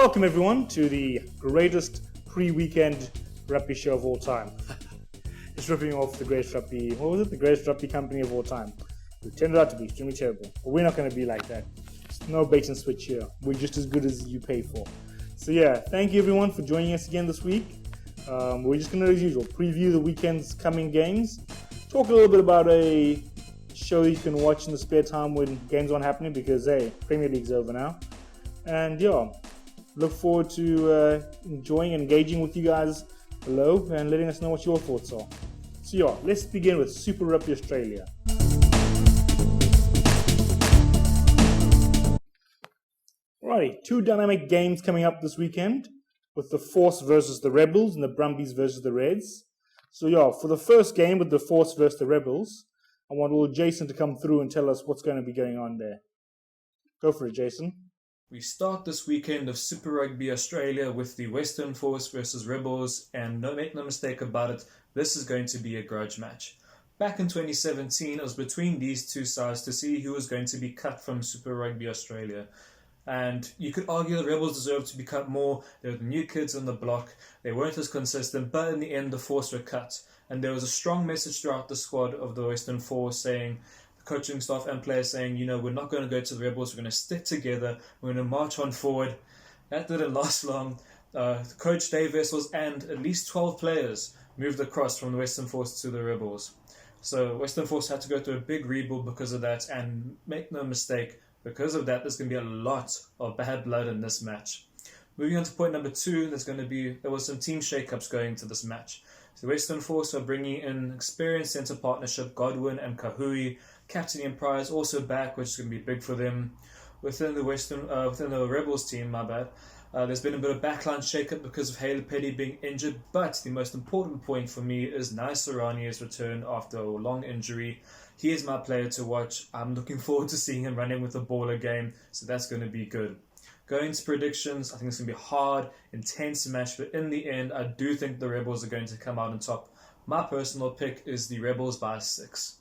Welcome everyone to the greatest pre-weekend rugby show of all time. It's ripping off the greatest rugby, the greatest rugby company of all time. It turned out to be extremely terrible, but we're not going to be like that. It's no bait and switch here. We're just as good as you pay for. So yeah, thank you everyone for joining us again this week. We're just going to, as usual, preview the weekend's coming games, talk a little bit about a show you can watch in the spare time when games aren't happening because, hey, Premier League's over now. And yeah, look forward to enjoying and engaging with you guys below and letting us know what your thoughts are. So yeah, let's begin with Super Rugby Australia. Alrighty, two dynamic games coming up this weekend with the Force versus the Rebels and the Brumbies versus the Reds. So yeah, for the first game with the Force versus the Rebels, I want little Jason to come through and tell us what's going to be going on there. Go for it, Jason. We start this weekend of Super Rugby Australia with the Western Force versus Rebels, and make no mistake about it, this is going to be a grudge match. Back in 2017, it was between these two sides to see who was going to be cut from Super Rugby Australia. And you could argue the Rebels deserved to be cut more. They were the new kids on the block. They weren't as consistent, but in the end, the Force were cut. And there was a strong message throughout the squad of the Western Force saying, coaching staff and players saying, we're not going to go to the Rebels, we're going to stick together, we're going to march on forward. That didn't last long. Coach Dave Vessels and at least 12 players moved across from the Western Force to the Rebels. So Western Force had to go through a big rebuild because of that, and make no mistake, because of that, there's going to be a lot of bad blood in this match. Moving on to point number 2, there was some team shake-ups going into this match. So Western Force are bringing in experienced centre partnership, Godwin and Kahui. Captain and Prize also back, which is going to be big for them. Within the Rebels team, there's been a bit of backline shake-up because of Haley Petty being injured, but the most important point for me is Naisarani's return after a long injury. He is my player to watch. I'm looking forward to seeing him running with the ball again, so that's going to be good. Going to predictions, I think it's going to be a hard, intense match, but in the end, I do think the Rebels are going to come out on top. My personal pick is the Rebels by 6.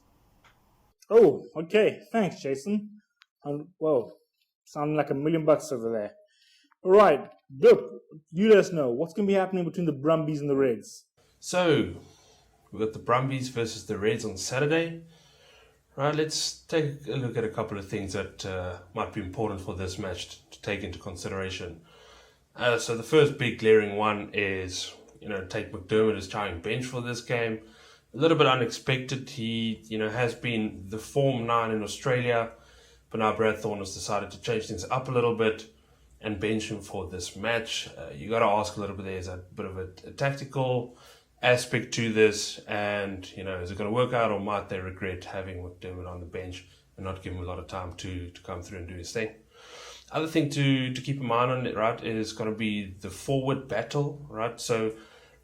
Oh, okay. Thanks, Jason. Well, sounding like $1 million over there. All right, Duke, you let us know what's going to be happening between the Brumbies and the Reds. So, we've got the Brumbies versus the Reds on Saturday. Right, let's take a look at a couple of things that might be important for this match to take into consideration. So the first big glaring one is, Tate McDermott is trying bench for this game. A little bit unexpected. He, has been the form 9 in Australia, but now Brad Thorne has decided to change things up a little bit and bench him for this match. You got to ask a little bit. There's a bit of a tactical aspect to this, and is it going to work out, or might they regret having McDermott on the bench and not give him a lot of time to come through and do his thing? Other thing to keep in mind on it, right, is going to be the forward battle, right? So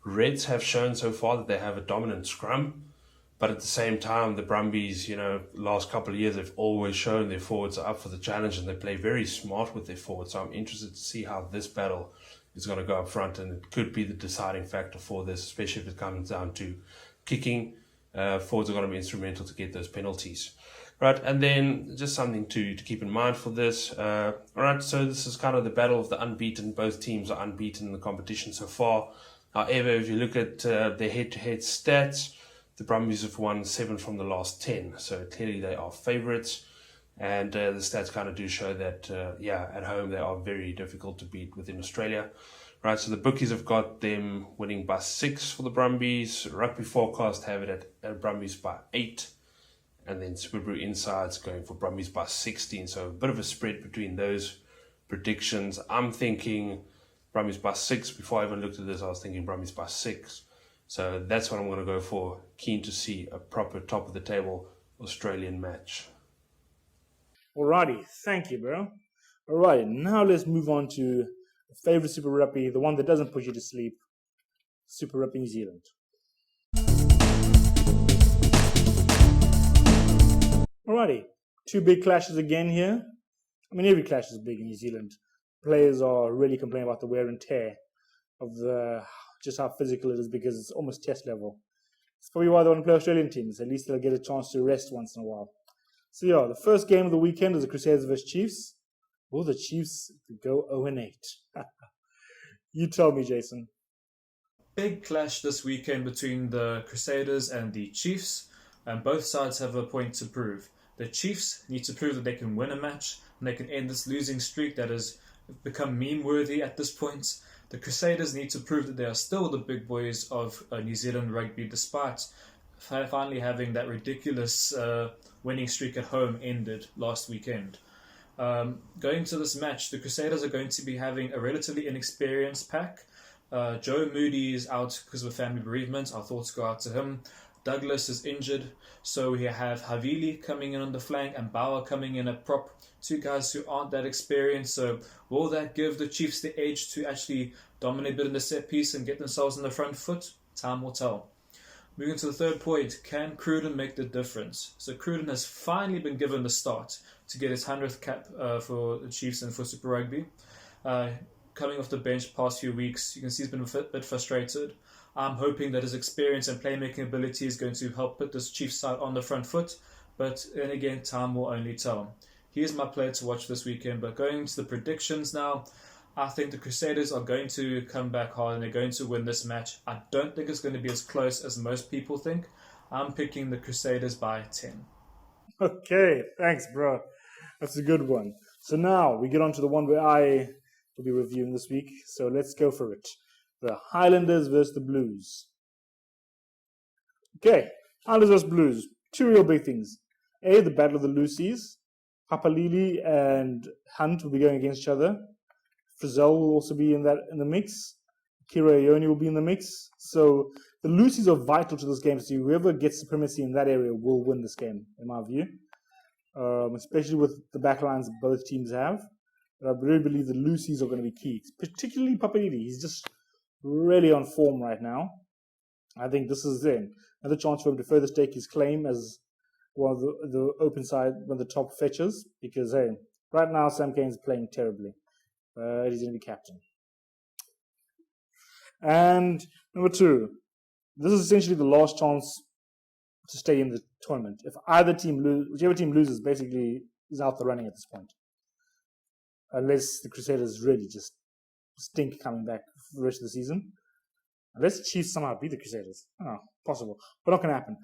Reds have shown so far that they have a dominant scrum, but at the same time, the Brumbies, last couple of years, they've always shown their forwards are up for the challenge and they play very smart with their forwards. So I'm interested to see how this battle is going to go up front, and it could be the deciding factor for this, especially if it comes down to kicking. Forwards are going to be instrumental to get those penalties. Right, and then just something to keep in mind for this. Alright, so this is kind of the battle of the unbeaten. Both teams are unbeaten in the competition so far. However, if you look at their head-to-head stats, the Brumbies have won 7 from the last 10. So clearly they are favourites. And the stats kind of do show that, at home they are very difficult to beat within Australia. Right, so the bookies have got them winning by 6 for the Brumbies. Rugby Forecast have it at Brumbies by 8. And then Super Brew Insights going for Brumbies by 16. So a bit of a spread between those predictions. I'm thinking Brumbies by 6. Before I even looked at this, I was thinking Brumbies by 6. So that's what I'm going to go for. Keen to see a proper top of the table Australian match. Alrighty, thank you, bro. Alright, now let's move on to the favorite Super Rugby, the one that doesn't put you to sleep, Super Rugby New Zealand. Alrighty, 2 big clashes again here. I mean, every clash is big in New Zealand. Players are really complaining about the wear and tear of just how physical it is, because it's almost test level. It's probably why they want to play Australian teams. At least they'll get a chance to rest once in a while. So yeah, the first game of the weekend is the Crusaders vs Chiefs. Will the Chiefs go 0-8? You tell me, Jason. Big clash this weekend between the Crusaders and the Chiefs, and both sides have a point to prove. The Chiefs need to prove that they can win a match and they can end this losing streak that has become meme worthy at this point. The Crusaders need to prove that they are still the big boys of New Zealand rugby, despite finally having that ridiculous winning streak at home ended last weekend. Going to this match, the Crusaders are going to be having a relatively inexperienced pack. Joe Moody is out because of a family bereavement. Our thoughts go out to him. Douglas is injured, so we have Havili coming in on the flank and Bauer coming in at prop. Two guys who aren't that experienced. So will that give the Chiefs the edge to actually dominate a bit in the set piece and get themselves on the front foot? Time will tell. Moving to the third point, can Cruden make the difference? So Cruden has finally been given the start to get his 100th cap for the Chiefs and for Super Rugby. Coming off the bench past few weeks, you can see he's been a bit frustrated. I'm hoping that his experience and playmaking ability is going to help put this Chiefs side on the front foot, but then again, time will only tell. He is my player to watch this weekend, but going to the predictions now, I think the Crusaders are going to come back hard and they're going to win this match. I don't think it's going to be as close as most people think. I'm picking the Crusaders by 10. Okay, thanks, bro. That's a good one. So now we get on to the one where I will be reviewing this week. So let's go for it. The Highlanders versus the Blues. Okay, Highlanders versus Blues. Two real big things. A, the Battle of the Lucies. Papalili and Hunt will be going against each other. Frizzell will also be in the mix. Kira Ione will be in the mix. So the Lucies are vital to this game. So whoever gets supremacy in that area will win this game, in my view. Especially with the backlines that both teams have. But I really believe the Lucies are going to be key. Particularly Papalili. He's just really on form right now. I think this is then another chance for him to further stake his claim as one of the open side, one of the top fetchers. Because, hey, right now Sam Cane's playing terribly. He's going to be captain. And number two, this is essentially the last chance to stay in the tournament. If whichever team loses, basically is out the running at this point. Unless the Crusaders really just stink coming back for the rest of the season. Unless the Chiefs somehow beat the Crusaders. Oh, possible. But not going to happen.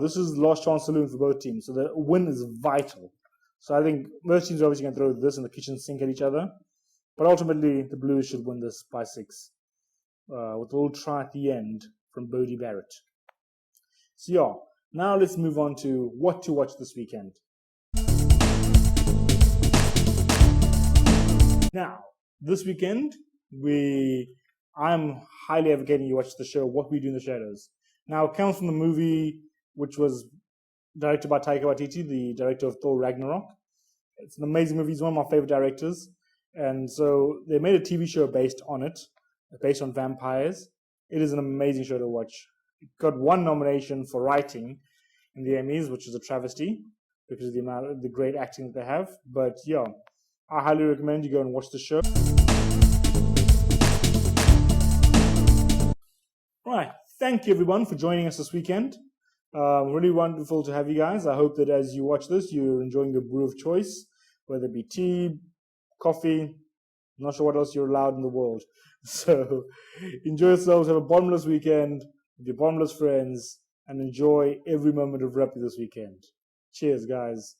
This is the last chance saloon for both teams. So the win is vital. So I think most teams are obviously going to throw this in the kitchen sink at each other. But ultimately, the Blues should win this by 6. With a little try at the end from Bodie Barrett. So yeah, now let's move on to what to watch this weekend. Now, this weekend, I'm highly advocating you watch the show What We Do in the Shadows. Now, it comes from the movie, which was directed by Taika Waititi, the director of Thor Ragnarok. It's an amazing movie. He's one of my favorite directors. And so they made a TV show based on it, based on vampires. It is an amazing show to watch. It got 1 nomination for writing in the Emmys, which is a travesty because of the great acting that they have. But yeah, I highly recommend you go and watch the show. Right. Thank you, everyone, for joining us this weekend. Really wonderful to have you guys. I hope that as you watch this, you're enjoying your brew of choice, whether it be tea, coffee. I'm not sure what else you're allowed in the world. So enjoy yourselves. Have a bottomless weekend with your bottomless friends and enjoy every moment of rugby this weekend. Cheers, guys.